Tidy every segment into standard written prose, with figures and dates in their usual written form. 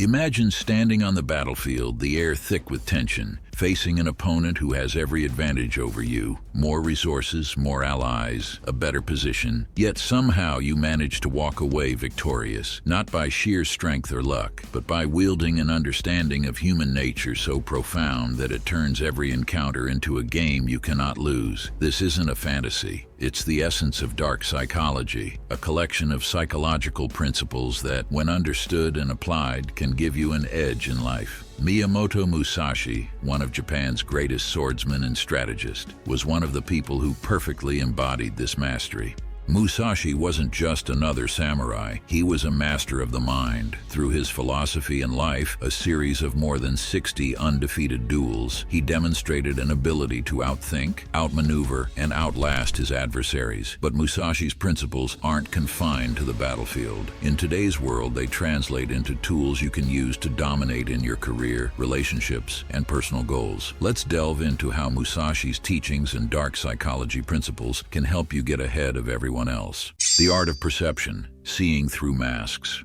Imagine standing on the battlefield, the air thick with tension, facing an opponent who has every advantage over you, more resources, more allies, a better position, yet somehow you manage to walk away victorious, not by sheer strength or luck, but by wielding an understanding of human nature so profound that it turns every encounter into a game you cannot lose. This isn't a fantasy. It's the essence of dark psychology, a collection of psychological principles that, when understood and applied, can give you an edge in life. Miyamoto Musashi, one of Japan's greatest swordsmen and strategists, was one of the people who perfectly embodied this mastery. Musashi wasn't just another samurai, he was a master of the mind. Through his philosophy and life, a series of more than 60 undefeated duels, he demonstrated an ability to outthink, outmaneuver, and outlast his adversaries. But Musashi's principles aren't confined to the battlefield. In today's world, they translate into tools you can use to dominate in your career, relationships, and personal goals. Let's delve into how Musashi's teachings and dark psychology principles can help you get ahead of everyone else. The art of perception, seeing through masks.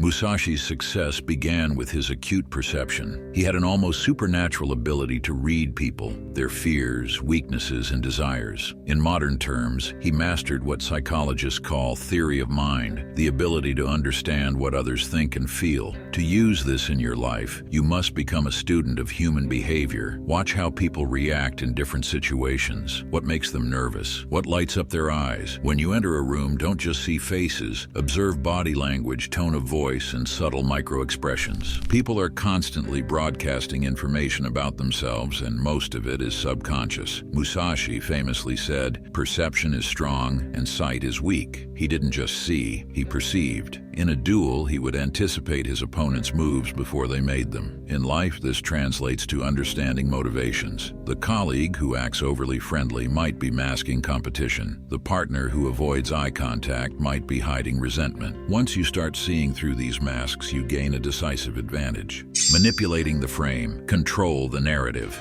Musashi's success began with his acute perception. He had an almost supernatural ability to read people, their fears, weaknesses, and desires. In modern terms, he mastered what psychologists call theory of mind, the ability to understand what others think and feel. To use this in your life, you must become a student of human behavior. Watch how people react in different situations, what makes them nervous, what lights up their eyes. When you enter a room, don't just see faces, observe body language, tone of voice, and subtle micro-expressions. People are constantly broadcasting information about themselves, and most of it is subconscious. Musashi famously said, "Perception is strong and sight is weak." He didn't just see, he perceived. In a duel, he would anticipate his opponent's moves before they made them. In life, this translates to understanding motivations. The colleague who acts overly friendly might be masking competition. The partner who avoids eye contact might be hiding resentment. Once you start seeing through these masks, you gain a decisive advantage. Manipulating the frame, control the narrative.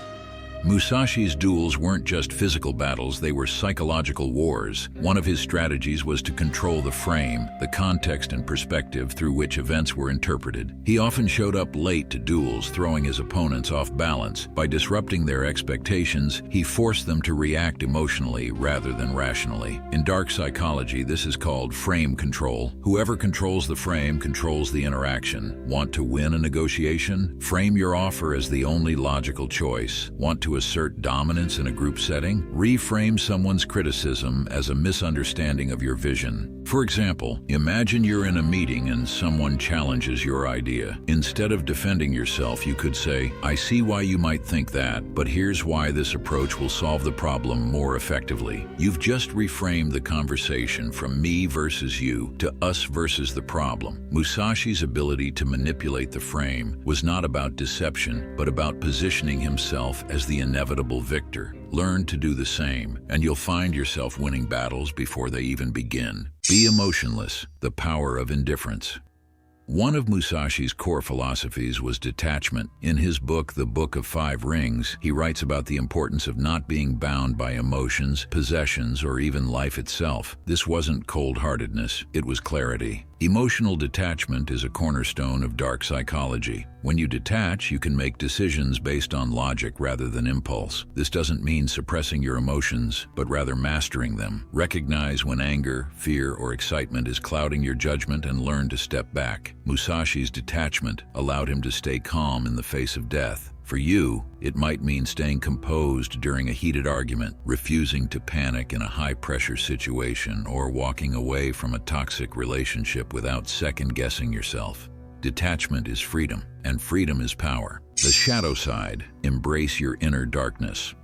Musashi's duels weren't just physical battles, they were psychological wars. One of his strategies was to control the frame, the context and perspective through which events were interpreted. He often showed up late to duels, throwing his opponents off balance. By disrupting their expectations, he forced them to react emotionally rather than rationally. In dark psychology, this is called frame control. Whoever controls the frame controls the interaction. Want to win a negotiation? Frame your offer as the only logical choice. Want to assert dominance in a group setting? Reframe someone's criticism as a misunderstanding of your vision. For example, imagine you're in a meeting and someone challenges your idea. Instead of defending yourself, you could say, "I see why you might think that, but here's why this approach will solve the problem more effectively." You've just reframed the conversation from me versus you to us versus the problem. Musashi's ability to manipulate the frame was not about deception, but about positioning himself as the inevitable victor. Learn to do the same, and you'll find yourself winning battles before they even begin. Be emotionless, the power of indifference. One of Musashi's core philosophies was detachment. In his book, The Book of Five Rings, he writes about the importance of not being bound by emotions, possessions, or even life itself. This wasn't cold-heartedness, it was clarity. Emotional detachment is a cornerstone of dark psychology. When you detach, you can make decisions based on logic rather than impulse. This doesn't mean suppressing your emotions, but rather mastering them. Recognize when anger, fear, or excitement is clouding your judgment and learn to step back. Musashi's detachment allowed him to stay calm in the face of death. For you, it might mean staying composed during a heated argument, refusing to panic in a high-pressure situation, or walking away from a toxic relationship without second-guessing yourself. Detachment is freedom, and freedom is power. The shadow side, embrace your inner darkness.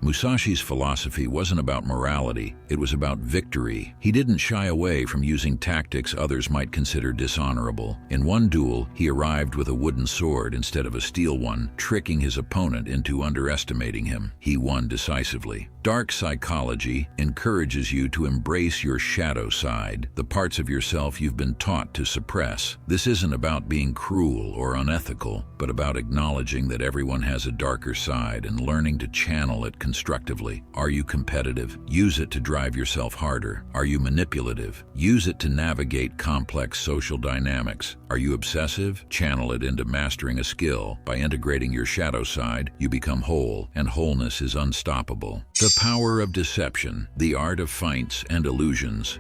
Musashi's philosophy wasn't about morality, it was about victory. He didn't shy away from using tactics others might consider dishonorable. In one duel, he arrived with a wooden sword instead of a steel one, tricking his opponent into underestimating him. He won decisively. Dark psychology encourages you to embrace your shadow side, the parts of yourself you've been taught to suppress. This isn't about being cruel or unethical, but about acknowledging that everyone has a darker side and learning to channel it constructively. constructively. Are you competitive? Use it to drive yourself harder. Are you manipulative? Use it to navigate complex social dynamics. Are you obsessive? Channel it into mastering a skill. By integrating your shadow side, you become whole, and wholeness is unstoppable. The power of deception, the art of feints and illusions.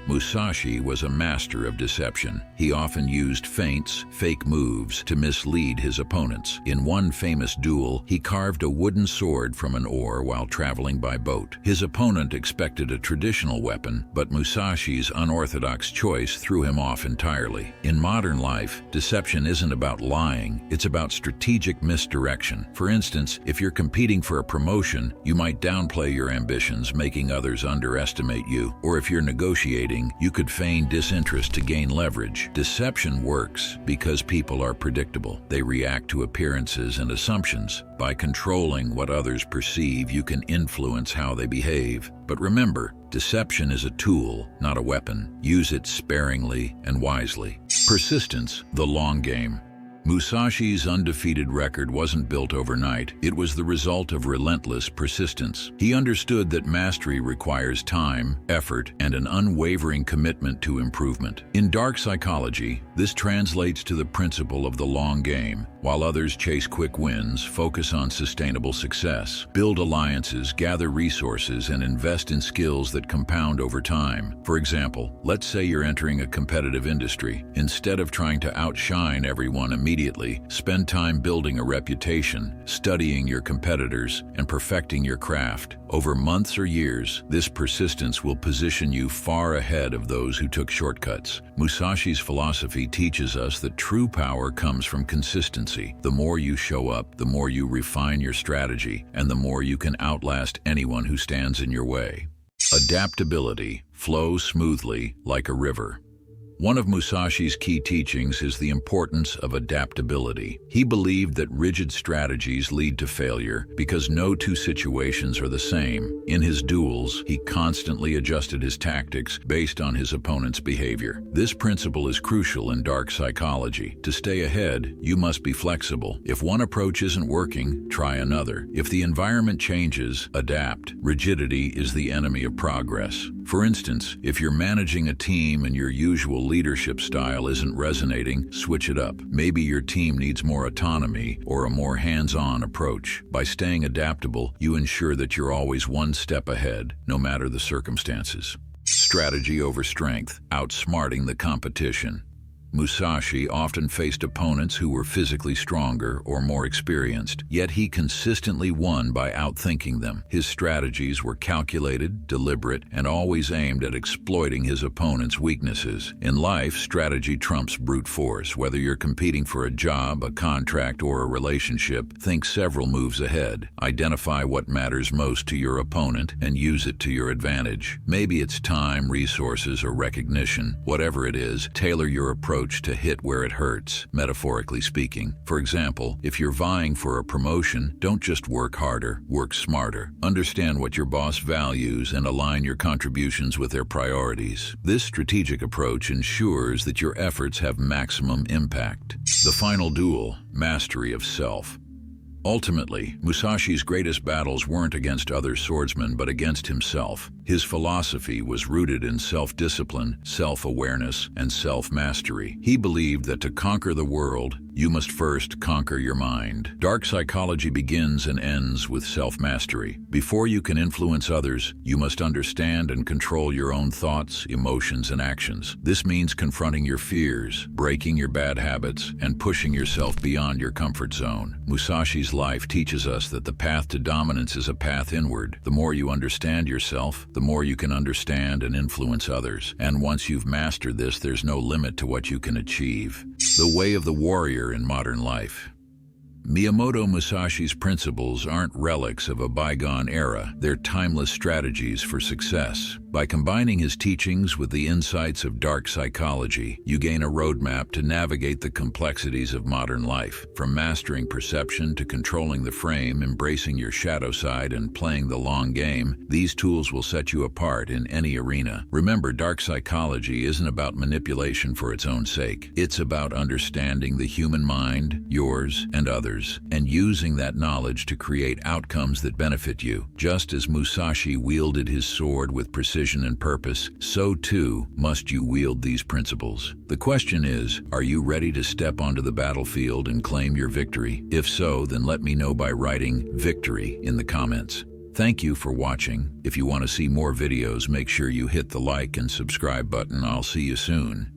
Musashi was a master of deception. He often used feints, fake moves, to mislead his opponents. In one famous duel, he carved a wooden sword from an oar while traveling by boat. His opponent expected a traditional weapon, but Musashi's unorthodox choice threw him off entirely. In modern life, deception isn't about lying, it's about strategic misdirection. For instance, if you're competing for a promotion, you might downplay your ambitions, making others underestimate you. Or if you're negotiating, you could feign disinterest to gain leverage. Deception works because people are predictable. They react to appearances and assumptions. By controlling what others perceive, you can influence how they behave. But remember, deception is a tool, not a weapon. Use it sparingly and wisely. Persistence, the long game. Musashi's undefeated record wasn't built overnight. It was the result of relentless persistence. He understood that mastery requires time, effort, and an unwavering commitment to improvement. In dark psychology, this translates to the principle of the long game. While others chase quick wins, focus on sustainable success. Build alliances, gather resources, and invest in skills that compound over time. For example, let's say you're entering a competitive industry. Instead of trying to outshine everyone immediately, spend time building a reputation, studying your competitors, and perfecting your craft. Over months or years, this persistence will position you far ahead of those who took shortcuts. Musashi's philosophy teaches us that true power comes from consistency. The more you show up, the more you refine your strategy, and the more you can outlast anyone who stands in your way. Adaptability. Flow smoothly like a river. One of Musashi's key teachings is the importance of adaptability. He believed that rigid strategies lead to failure because no two situations are the same. In his duels, he constantly adjusted his tactics based on his opponent's behavior. This principle is crucial in dark psychology. To stay ahead, you must be flexible. If one approach isn't working, try another. If the environment changes, adapt. Rigidity is the enemy of progress. For instance, if you're managing a team and your usual leadership style isn't resonating, switch it up. Maybe your team needs more autonomy or a more hands-on approach. By staying adaptable, you ensure that you're always one step ahead, no matter the circumstances. Strategy over strength, outsmarting the competition. Musashi often faced opponents who were physically stronger or more experienced, yet he consistently won by outthinking them. His strategies were calculated, deliberate, and always aimed at exploiting his opponent's weaknesses. In life, strategy trumps brute force. Whether you're competing for a job, a contract, or a relationship, think several moves ahead. Identify what matters most to your opponent and use it to your advantage. Maybe it's time, resources, or recognition. Whatever it is, tailor your approach to hit where it hurts, metaphorically speaking. For example, if you're vying for a promotion, don't just work harder, work smarter. Understand what your boss values and align your contributions with their priorities. This strategic approach ensures that your efforts have maximum impact. The final duel, mastery of self. Ultimately, Musashi's greatest battles weren't against other swordsmen but against himself. His philosophy was rooted in self-discipline, self-awareness, and self-mastery. He believed that to conquer the world, you must first conquer your mind. Dark psychology begins and ends with self-mastery. Before you can influence others, you must understand and control your own thoughts, emotions, and actions. This means confronting your fears, breaking your bad habits, and pushing yourself beyond your comfort zone. Musashi's life teaches us that the path to dominance is a path inward. The more you understand yourself, the more you can understand and influence others. And once you've mastered this, there's no limit to what you can achieve. The way of the warrior in modern life. Miyamoto Musashi's principles aren't relics of a bygone era. They're timeless strategies for success. By combining his teachings with the insights of dark psychology, you gain a roadmap to navigate the complexities of modern life. From mastering perception to controlling the frame, embracing your shadow side, and playing the long game, these tools will set you apart in any arena. Remember, dark psychology isn't about manipulation for its own sake. It's about understanding the human mind, yours and others, and using that knowledge to create outcomes that benefit you. Just as Musashi wielded his sword with precision and purpose, so too must you wield these principles. The question is, are you ready to step onto the battlefield and claim your victory? If so, then let me know by writing "victory" in the comments. Thank you for watching. If you want to see more videos, make sure you hit the like and subscribe button. I'll see you soon.